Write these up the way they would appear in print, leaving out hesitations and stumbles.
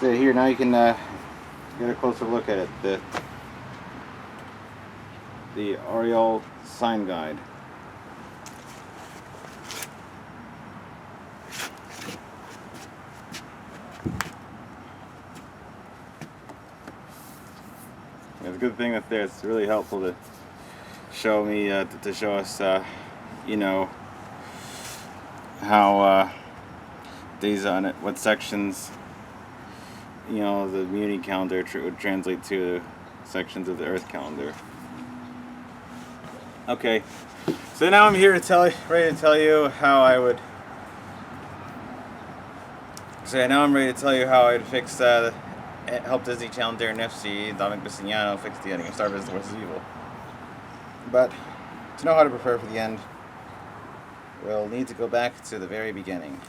So here, now you can get a closer look at it. The Arial sign guide. It's a good thing that's there. It's really helpful to show me, to show us, you know, how days on it, what sections, you know, the Mewni calendar would translate to sections of the Earth calendar. Okay, so now I'm here ready to tell you how I would. So now I'm ready to tell you how I'd fix help Disney Channel Daron Nefcy, Dominic Bissignano fix the ending of Star vs. Evil. But to know how to prepare for the end, we'll need to go back to the very beginning.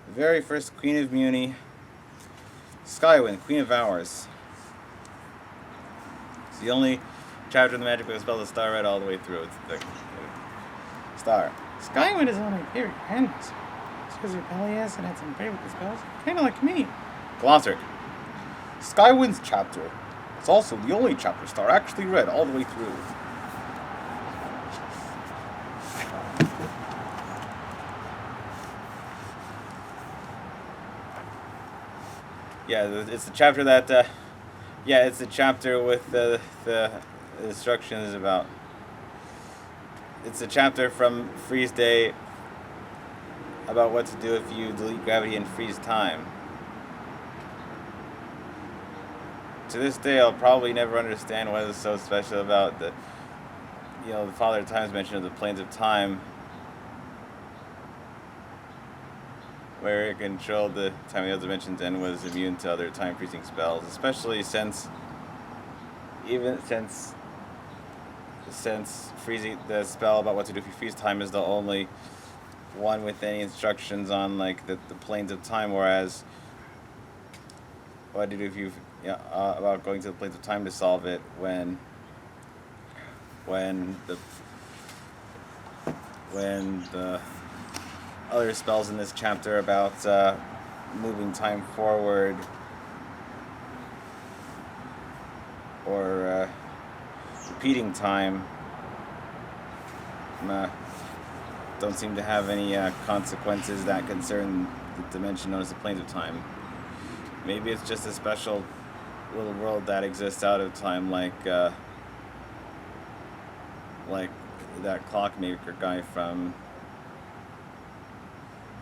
The very first Queen of Mewni, Skywind, Queen of Hours. It's the only chapter in the magic book that spells the star red all the way through. It's the star. Skywind is one of my favorite pens. It's because your belly is and it's some favorite spells. Kind of like me. Glossary. Skywind's chapter. It's also the only chapter star actually read all the way through. Yeah, it's the chapter that. It's the chapter with the instructions about. It's a chapter from Freeze Day about what to do if you delete gravity and freeze time. To this day, I'll probably never understand what is so special about the Father of Time's mention of the planes of time, where it controlled the time of the other dimensions and was immune to other time freezing spells, especially since freezing the spell about what to do if you freeze time is the only one with any instructions on like the planes of time, whereas what to do if you about going to the planes of time to solve it when the other spells in this chapter about moving time forward or repeating time don't seem to have any consequences that concern the dimension known as the planes of time. Maybe it's just a special little world that exists out of time, like that clockmaker guy from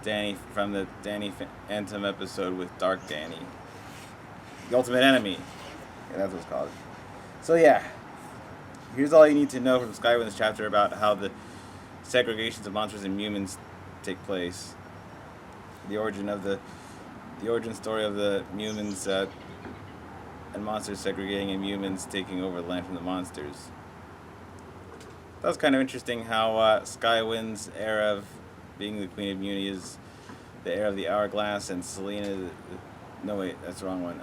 the Danny Phantom episode with Dark Danny. The Ultimate Enemy. Yeah, that's what it's called. So yeah, here's all you need to know from Skywind's chapter about how the segregations of monsters and humans take place. The origin story of the humans and monsters segregating and humans taking over the land from the monsters. That was kind of interesting how Skywind's era of being the Queen of Mewni is the era of the Hourglass, and Selena. No, wait, that's the wrong one.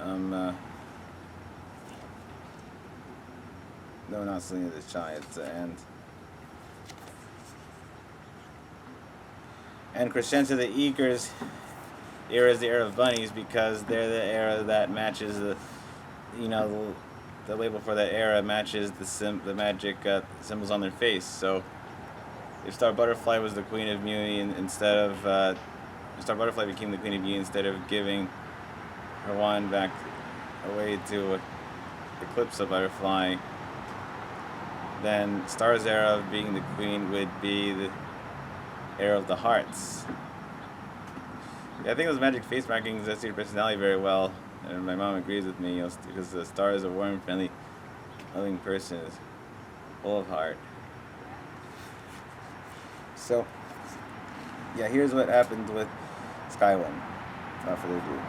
No, not Selena the Shy. It's and Crescenta the Eager's era is the era of bunnies because they're the era that matches the label for that era matches the magic symbols on their face. So if Star Butterfly was the Queen of Mewni instead of Star Butterfly became the Queen of Mewni instead of giving her wand back away to Eclipsa Butterfly, then Star's era of being the Queen would be the era of the hearts. Yeah, I think those magic face markings suit your personality very well, and my mom agrees with me, because the Star is a warm, friendly, loving person, is full of heart. So, yeah, here's what happened with Skywind. Without further ado.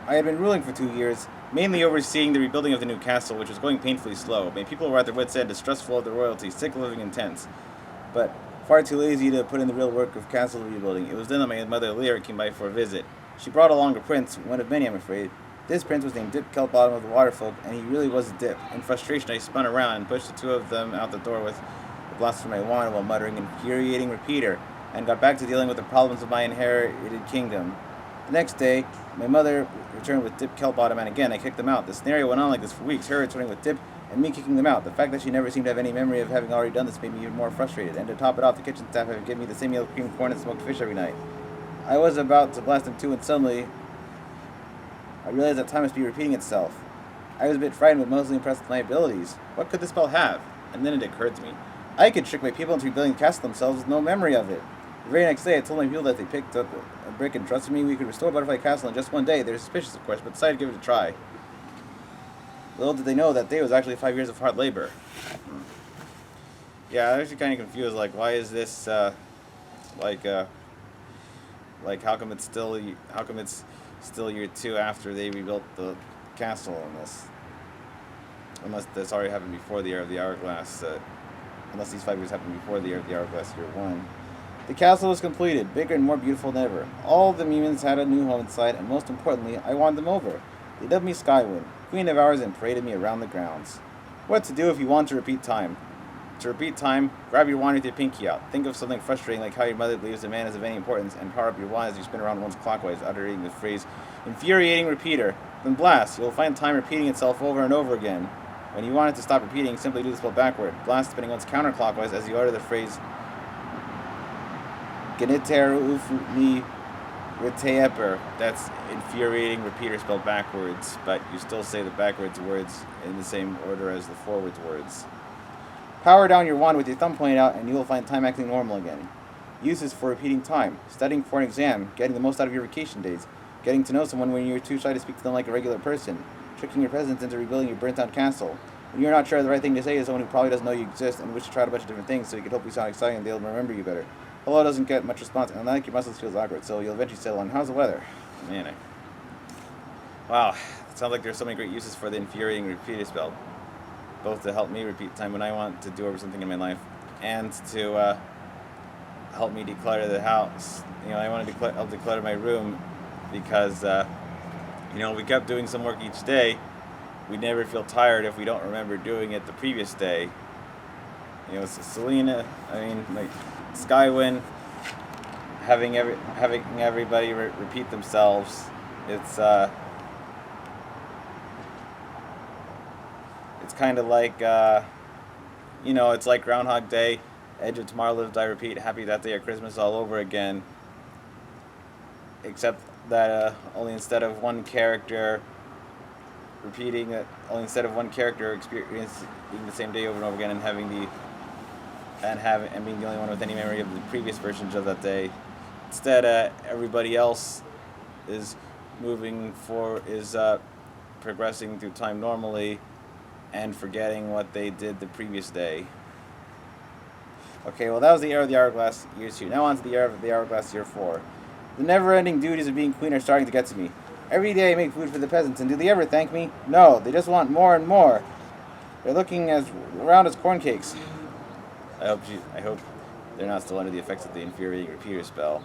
I had been ruling for 2 years, mainly overseeing the rebuilding of the new castle, which was going painfully slow. Many people were at their wits' end, distrustful of the royalty, sick of living in tents, but far too lazy to put in the real work of castle rebuilding. It was then that my mother Lyra came by for a visit. She brought along a prince, one of many, I'm afraid. This prince was named Dip Kelbottom of the Waterfolk, and he really was a dip. In frustration, I spun around and pushed the two of them out the door with the blast from my wand while muttering infuriating repeater, and got back to dealing with the problems of my inherited kingdom. The next day, my mother returned with Dip Kelbottom, and again I kicked them out. The scenario went on like this for weeks, her returning with Dip, and me kicking them out. The fact that she never seemed to have any memory of having already done this made me even more frustrated, and to top it off, the kitchen staff had given me the same yellow cream corn and smoked fish every night. I was about to blast them too, and suddenly I realized that time must be repeating itself. I was a bit frightened, but mostly impressed with my abilities. What could this spell have? And then it occurred to me. I could trick my people into rebuilding the castle themselves with no memory of it. The very next day, I told my people that they picked up a brick and trusted me we could restore Butterfly Castle in just one day. They were suspicious, of course, but decided to give it a try. Little did they know that day was actually 5 years of hard labor. Yeah, I was actually kind of confused. Like, why is this, like, how come it's still year 2 after they rebuilt the castle in this? Unless this already happened before the Year of the Hourglass. Unless these 5 years happened before the Year of the Hourglass, year 1. The castle was completed, bigger and more beautiful than ever. All the Mewmins had a new home inside, and most importantly, I won them over. They dubbed me Skywind, Queen of Hours, and paraded me around the grounds. What to do if you want to repeat time? To repeat time, grab your wand with your pinky out. Think of something frustrating like how your mother believes a man is of any importance, and power up your wand as you spin around once clockwise, uttering the phrase, infuriating repeater. Then blast. You'll find time repeating itself over and over again. When you want it to stop repeating, simply do the spell backward. Blast spinning once counterclockwise as you utter the phrase, Geniteru ufni reteeper. That's infuriating repeater spelled backwards, but you still say the backwards words in the same order as the forwards words. Power down your wand with your thumb pointed out, and you will find time acting normal again. Uses for repeating time: studying for an exam, getting the most out of your vacation days, getting to know someone when you're too shy to speak to them like a regular person, tricking your presidents into rebuilding your burnt-out castle. When you're not sure the right thing to say to someone who probably doesn't know you exist and wish to try a bunch of different things so you can hope you sound exciting and they'll remember you better. Hello doesn't get much response, and like your muscles feels awkward, so you'll eventually settle on, how's the weather? Man, wow, it sounds like there's so many great uses for the infuriating repeater spell. Both to help me repeat time when I want to do over something in my life, and to help me declutter the house. You know, I want to help declutter my room because, we kept doing some work each day. We never feel tired if we don't remember doing it the previous day. Selena, Skywind, having everybody repeat themselves. It's kind of like, it's like Groundhog Day. Edge of tomorrow live, die, repeat. Happy that day or Christmas all over again. Except that only instead of one character repeating it, only instead of one character experiencing the same day over and over again and being the only one with any memory of the previous versions of that day. Instead, everybody else is progressing through time normally and forgetting what they did the previous day. Okay, well that was the Year of the Hourglass, year 2. Now on to the Year of the Hourglass, year 4. The never-ending duties of being queen are starting to get to me. Every day I make food for the peasants, and do they ever thank me? No, they just want more and more. They're looking as round as corn cakes. I hope they're not still under the effects of the infuriating repeater spell,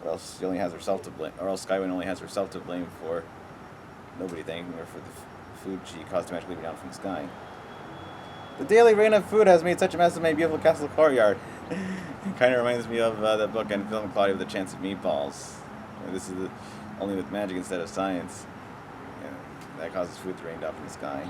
or else she only has herself to blame. Or else Skywind only has herself to blame for nobody thanking her for the food she caused to magically be down from the sky. The daily rain of food has made such a mess of my beautiful castle courtyard. It kind of reminds me of that book and film Claudia with a Chance of Meatballs. This is only with magic instead of science. That causes food to rain down from the sky.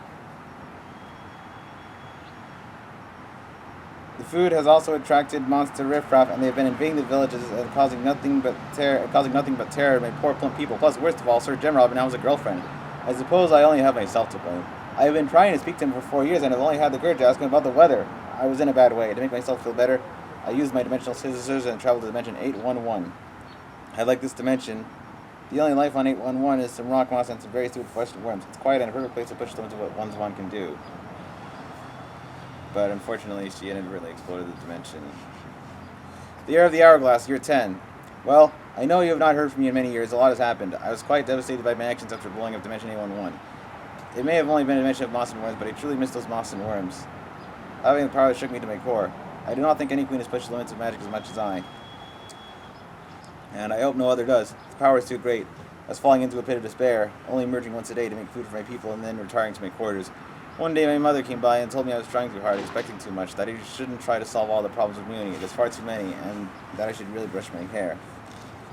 The food has also attracted monster riffraff, and they have been invading the villages and causing nothing but terror to my poor plump people. Plus, worst of all, Sir Gemrobin now has a girlfriend. I suppose I only have myself to blame. I have been trying to speak to him for 4 years, and have only had the courage to ask him about the weather. I was in a bad way. To make myself feel better, I used my dimensional scissors and traveled to dimension 811. I like this dimension. The only life on 811 is some rock moss and some very stupid flesh and worms. It's quiet and a perfect place to push them into what one's one can do. But unfortunately, she inadvertently exploded the dimension. The Year of the Hourglass, year 10. Well, I know you have not heard from me in many years. A lot has happened. I was quite devastated by my actions after blowing up Dimension 811. It may have only been a dimension of moss and worms, but I truly miss those moss and worms. Having the power shook me to my core. I do not think any queen has pushed the limits of magic as much as I. And I hope no other does. The power is too great. I was falling into a pit of despair, only emerging once a day to make food for my people and then retiring to my quarters. One day my mother came by and told me I was trying too hard, expecting too much, that I shouldn't try to solve all the problems with Mewni, there's far too many, and that I should really brush my hair.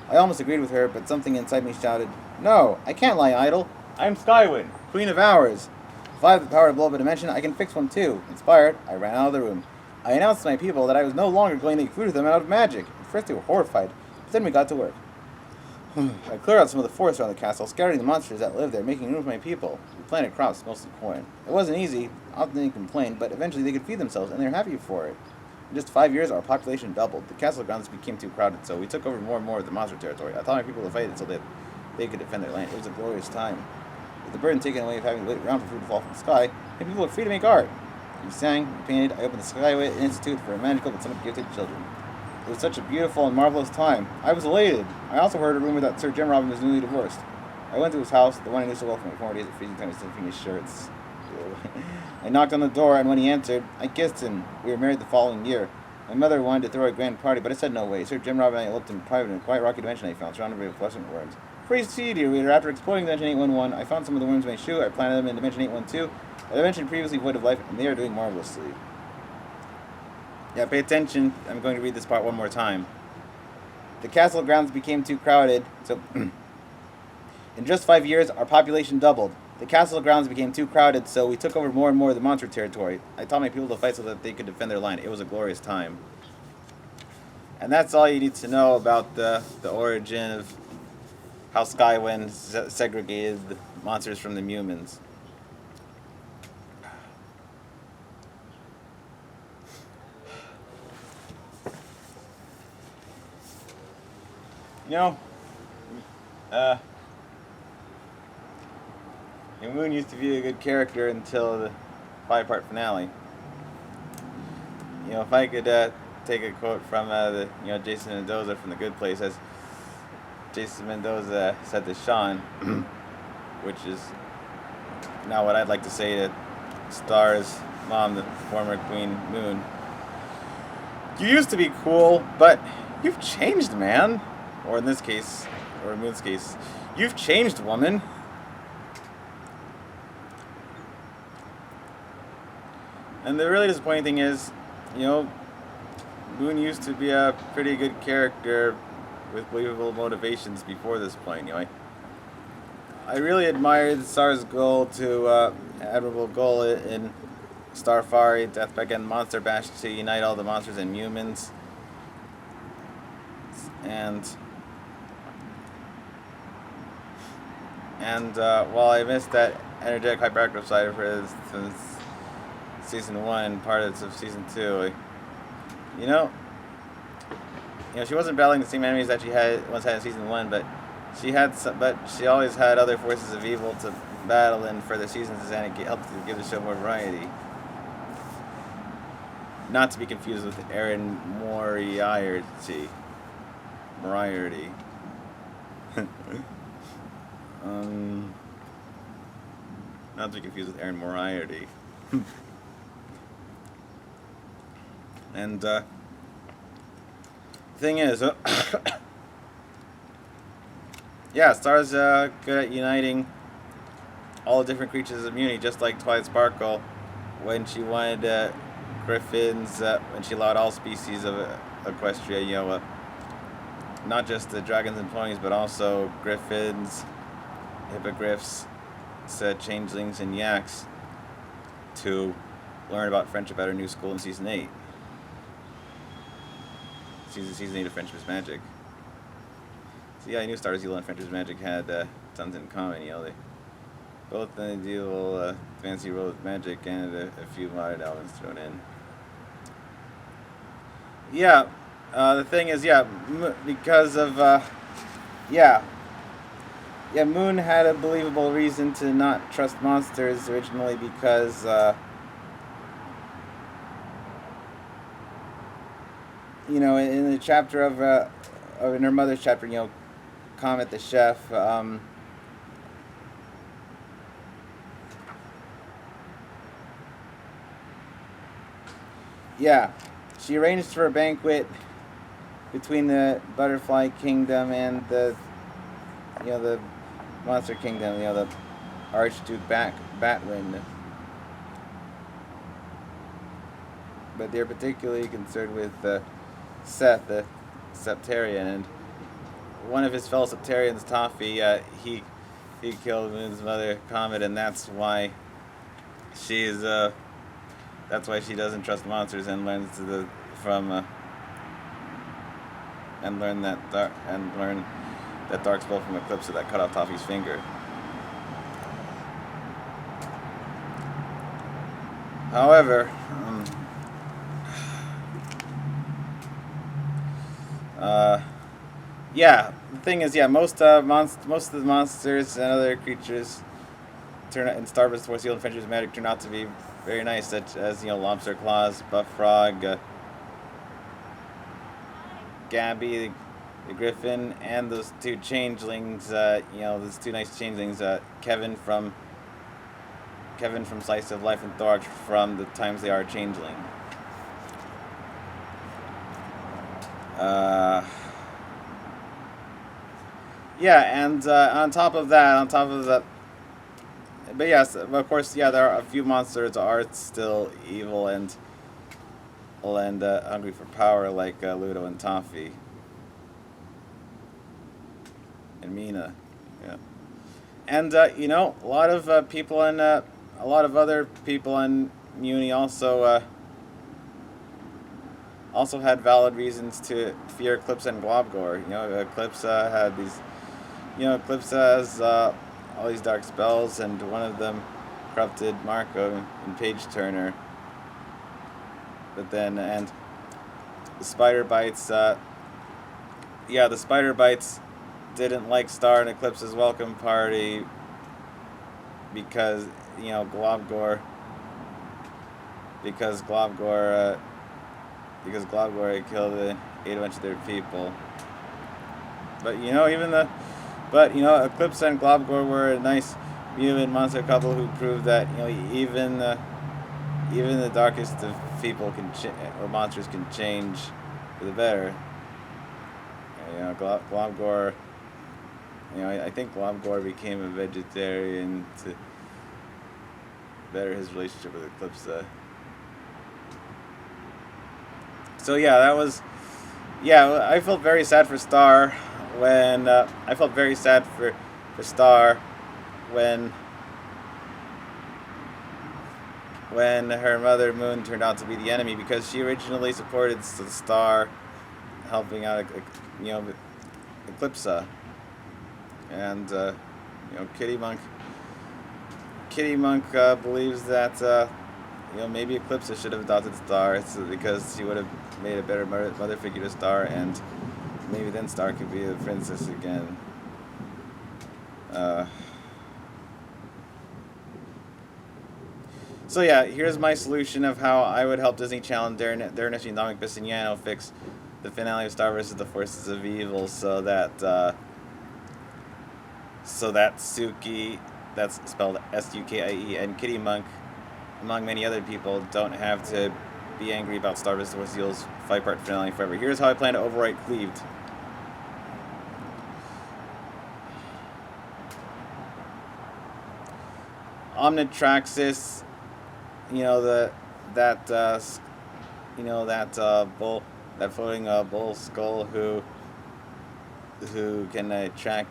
I almost agreed with her, but something inside me shouted, "No, I can't lie idle. I'm Skywind, Queen of Hours. If I have the power to blow up a dimension, I can fix one too." Inspired, I ran out of the room. I announced to my people that I was no longer going to make food for them out of magic. At first they were horrified, but then we got to work. I cleared out some of the forest around the castle, scattering the monsters that lived there, making room for my people. We planted crops, mostly corn. It wasn't easy, often they complained, but eventually they could feed themselves, and they were happy for it. In just 5 years, our population doubled. The castle grounds became too crowded, so we took over more and more of the monster territory. I taught my people to fight it so that they could defend their land. It was a glorious time. With the burden taken away of having to wait around for food to fall from the sky, my people were free to make art. We sang, we painted, I opened the Skyway Institute for a magical but somewhat gifted children. It was such a beautiful and marvelous time. I was elated. I also heard a rumor that Sir Jim Robin was newly divorced. I went to his house, the one I knew so well from my former days at freezing time, sniffing his shirts. I knocked on the door, and when he answered, I kissed him. We were married the following year. My mother wanted to throw a grand party, but I said no way. Sir Jim Robin and I eloped in private in a quiet rocky dimension I found, surrounded by fluorescent worms. Proceed, dear reader. After exploring Dimension 811, I found some of the worms in my shoe. I planted them in Dimension 812, a dimension previously void of life, and they are doing marvelously. Yeah, pay attention. I'm going to read this part one more time. The castle grounds became too crowded, so in just 5 years, our population doubled. The castle grounds became too crowded, so we took over more and more of the monster territory. I taught my people to fight so that they could defend their land. It was a glorious time. And that's all you need to know about the origin of how Skywind segregated the monsters from the humans. You know, Moon used to be a good character until the 5-part finale. You know, if I could take a quote from Jason Mendoza from The Good Place, as Jason Mendoza said to Sean, which is now what I'd like to say to Star's mom, the former Queen Moon. You used to be cool, but you've changed, man. Or in this case, or in Moon's case, you've changed, woman. And the really disappointing thing is, you know, Moon used to be a pretty good character with believable motivations before this point. You know, I really admired Star's goal to admirable goal in Starfari, Deathbeck, and Monster Bash to unite all the monsters and humans. And while I missed that energetic, hyperactive side of her since season 1 and parts of season 2, you know, she wasn't battling the same enemies that she once had in season 1, but she always had other forces of evil to battle in further seasons, and it helped to give the show more variety. Not to be confused with Erin Moriarty. Not to be confused with Erin Moriarty. And the thing is, yeah, Star's good at uniting all the different creatures of Mewni, just like Twilight Sparkle, when she wanted griffins, when she allowed all species of Equestria, not just the dragons and ponies, but also griffins, hippogriffs, changelings, and yaks, to learn about friendship at her new school in season 8. Season 8 of Friendship is Magic. So yeah, I knew Star Zero and Friendship is Magic had tons in common. They both deal fancy role with magic and a few modern elements thrown in. Yeah, the thing is, because of Moon had a believable reason to not trust monsters originally, because in the chapter of in her mother's chapter, Comet the chef, she arranged for a banquet between the Butterfly Kingdom and the Monster Kingdom, the Archduke Batwind. But they're particularly concerned with Seth, the Septarian, and one of his fellow Septarians, Toffee, he killed his mother, Comet, and that's why she doesn't trust monsters and learns learn that dark spell from Eclipsa that cut off Toffee's finger. However, the thing is, most of the monsters and other creatures turn out in Starbust Force Field Adventures Magic turn out to be very nice, such as Lobster Claws, Buff Frog, Gabby, the Griffin, and those two changelings. Those two nice changelings, Kevin from Slice of Life and Thorax from the Times They Are Changeling. And on top of that, but yes, of course, there are a few monsters are still evil and hungry for power, like Ludo and Toffee and Mina, and a lot of people and a lot of other people in Mewni also had valid reasons to fear Eclipsa and Globgore. Eclipsa had these. Eclipsa has all these dark spells, and one of them corrupted Marco and Page Turner. But then, and the Spider Bites, the Spider Bites didn't like Star and Eclipsa's welcome party because, Globgore killed and ate a bunch of their people. But Eclipsa and Globgore were a nice mutant monster couple who proved that even the darkest of people or monsters can change for the better. Globgore. I think Globgore became a vegetarian to better his relationship with Eclipsa. So I felt very sad for Star when when her mother Moon turned out to be the enemy, because she originally supported Star helping out Eclipsa, and Kitty Monk believes that maybe Eclipsa should have adopted Star because she would have made a better mother figure to Star, and maybe then Star could be the princess again. Here's my solution of how I would help Disney Channel and Daron Nefcy and Dominic Bissignano fix the finale of Star vs. the Forces of Evil, so that Suki, that's spelled Sukie, and Kitty Monk, among many other people, don't have to be angry about Star vs. the Forces of Evil's 5-part finale forever. Here's how I plan to overwrite Cleaved. Omnitraxis, that floating bull skull who can track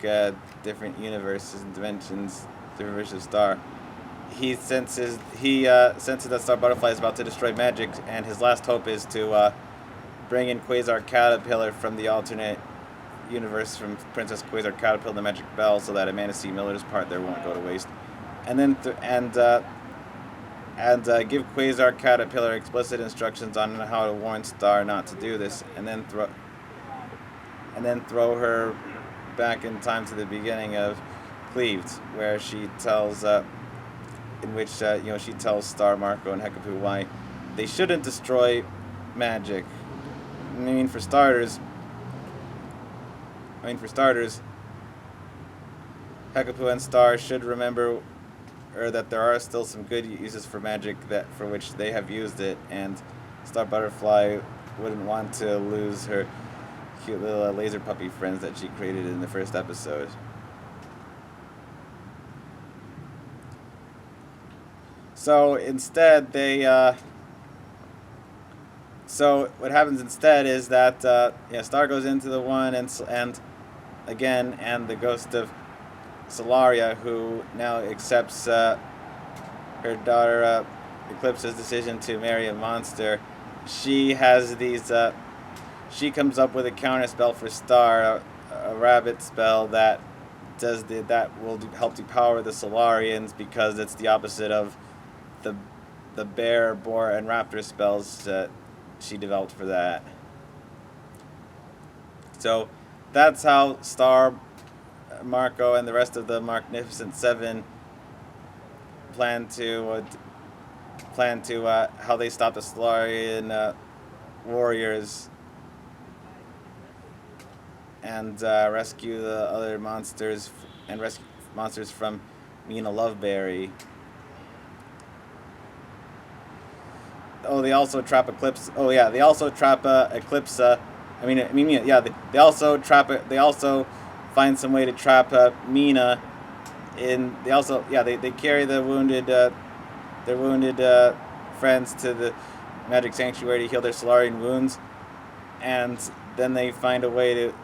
different universes and dimensions, different versions of Star. He senses that Star Butterfly is about to destroy magic, and his last hope is to bring in Quasar Caterpillar from the alternate universe, from Princess Quasar Caterpillar and the Magic Bell, so that Amanda C. Miller's part there won't go to waste. And then give Quasar Caterpillar explicit instructions on how to warn Star not to do this, and then throw her back in time to the beginning of Cleaved, where she tells Star, Marco, and Hekapoo why they shouldn't destroy magic. For starters, Hekapoo and Star should remember that there are still some good uses for magic for which they have used it, and Star Butterfly wouldn't want to lose her cute little laser puppy friends that she created in the first episode. So instead, so what happens instead is that Star goes into the one and the ghost of Solaria, who now accepts her daughter Eclipsa's decision to marry a monster. She has these. She comes up with a counter spell for Star, a rabbit spell that will help depower the Solarians, because it's the opposite of the bear, boar, and raptor spells that she developed for that. So that's how Star, Marco, and the rest of the Magnificent Seven plan to how they stop the Solarian warriors and rescue the other monsters from Mina Loveberry. Oh, they also trap Eclipsa. Oh yeah, they also trap Eclipsa. They also trap it. They also find some way to trap Mina. They carry their wounded friends to the magic sanctuary to heal their Solarian wounds, and then they find a way to.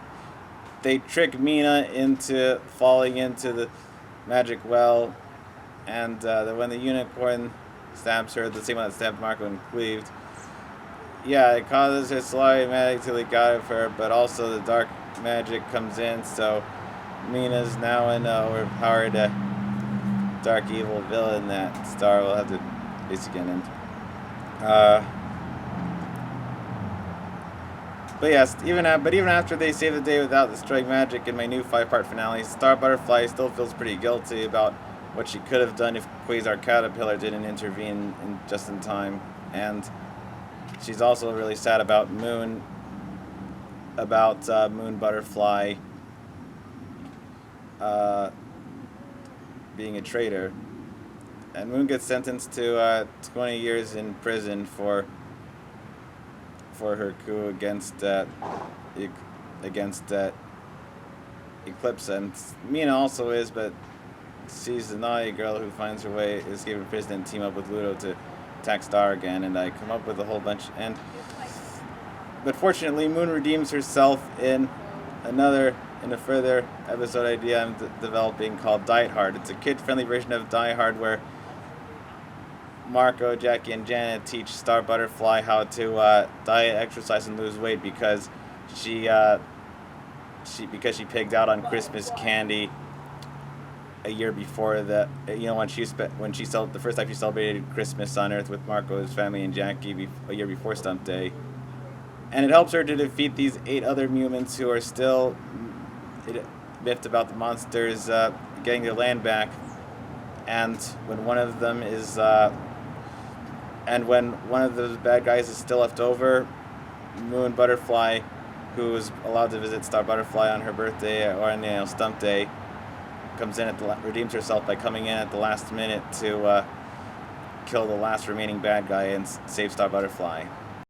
They trick Mina into falling into the magic well, and when the unicorn stabs her, the same one that stabbed Marco and Cleaved, it causes her Solarian magic to leak out of her, but also the dark magic comes in, so Mina's now an overpowered dark evil villain that Star will have to face again. But even after they save the day without destroying magic in my new 5-part finale, Star Butterfly still feels pretty guilty about what she could have done if Quasar Caterpillar didn't intervene just in time, and she's also really sad about Moon Butterfly being a traitor, and Moon gets sentenced to 20 years in prison for her coup against Eclipsa, and Mina also is, but she's the naughty girl who finds her way to escape from prison and team up with Ludo to attack Star again, and I come up with a whole bunch. But fortunately, Moon redeems herself in a further episode idea I'm developing called Diet Hard. It's a kid-friendly version of Die Hard where Marco, Jackie, and Janet teach Star Butterfly how to diet, exercise, and lose weight because she pigged out on Christmas candy a year before the first time she celebrated Christmas on Earth with Marco's family and Jackie a year before Stump Day, and it helps her to defeat these 8 other mutants who are still miffed about the monsters getting their land back, and when one of those bad guys is still left over, Moon Butterfly, who is allowed to visit Star Butterfly on her birthday or on Stump Day, comes in redeems herself by coming in at the last minute to kill the last remaining bad guy and save Star Butterfly.